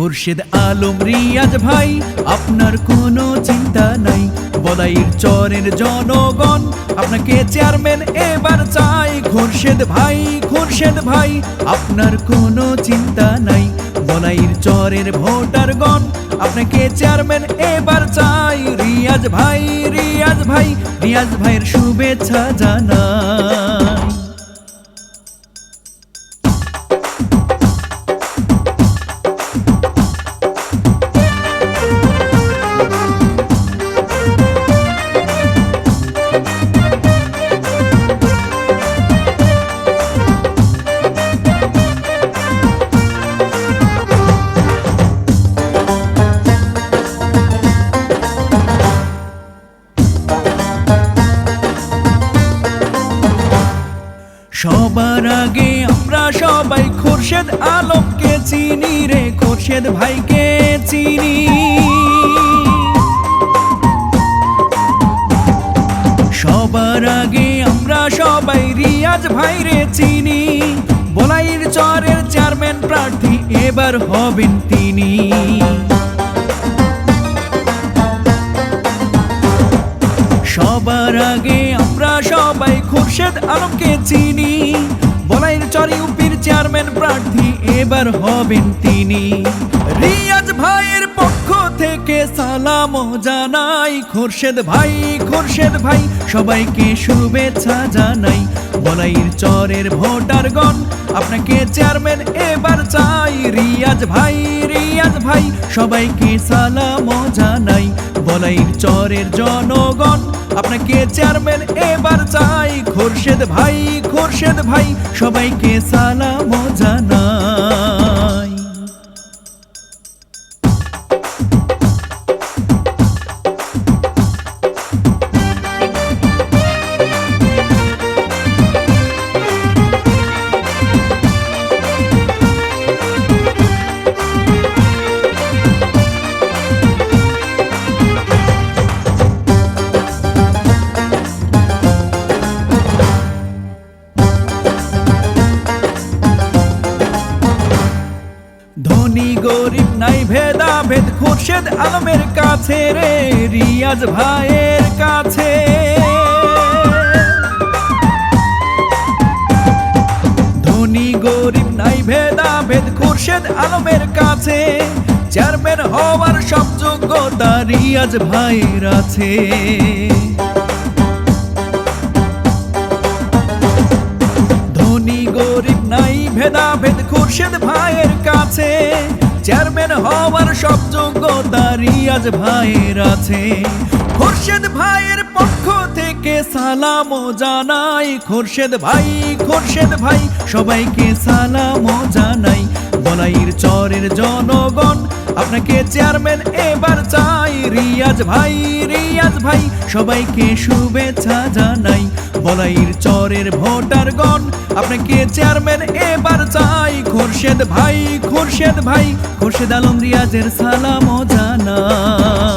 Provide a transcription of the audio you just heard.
খুরশেদ আলম রিয়াজ ভাই আপনার কোনো চিন্তা নাই, বদাইর চরের জনগণ আপনাকে চেয়ারম্যান এবার চাই। খুরশেদ ভাই আপনার কোনো চিন্তা নাই, বদাইর চরের ভোটারগণ আপনাকে চেয়ারম্যান এবার চাই। রিয়াজ ভাইয়ের শুভেচ্ছা জানাই। সবার আগে আমরা সবাই খুরশেদ আলমকে চিনি রে, খুরশেদ ভাইকে চিনি। সবার আগে আমরা সবাই রিয়াজ ভাইরে চিনি, বলাইর চরের চেয়ারম্যান প্রার্থী এবার হবেন তিনি। সবার আগে আমরা সবাই খুরশেদ আলমকে চিনি, বলাইর চর ইউপির চেয়ারম্যান প্রার্থী এবার হবেন তিনি। রিয়াজ ভাইয়ের পক্ষ থেকে সালাম জানাই, খুরশেদ ভাই সবাইকে শুভেচ্ছা জানাই। বলাইর চরের ভোটারগণ আপনাকে চেয়ারম্যান এবার চাই। রিয়াজ ভাই সবাইকে সালাম জানাই, বলাইর চরের জনগণ আপনাকে চেয়ারম্যান এবার চাই। খুরশেদ ভাই সবাইকে সালাম জানাই। ধনী গরিব নাই ভেদাভেদ খুরশেদ আলমের কাছে রে, রিয়াজ ভাইয়ের কাছে। ধনী গরিব নাই ভেদাভেদ খুরশেদ আলমের কাছে, চেয়ারম্যান হওয়ার সব যোগ্যতা রিয়াজ ভাইয়ের আছে। ধনী গরিব নাই ভেদাভেদ খুরশেদ ভাইয়ের কাছে, চেয়ারম্যান হওয়ার সব যোগ্যতা রিয়াজ ভাইয়ের আছে। খুরশেদ ভাইয়ের পক্ষ থেকে সালাম জানাই, খুরশেদ ভাই সবাইকে সালাম জানাই। বলাইর চরের জনগণ আপনাকে চেয়ারম্যান এবার চাই। রিয়াজ ভাই সবাইকে শুভেচ্ছা জানাই। বলাইর চরের ভোটারগণ আপনাকে চেয়ারম্যান এবার চাই। খুরশেদ ভাই খুরশেদ আলম রিয়াজের সালাম জানাই।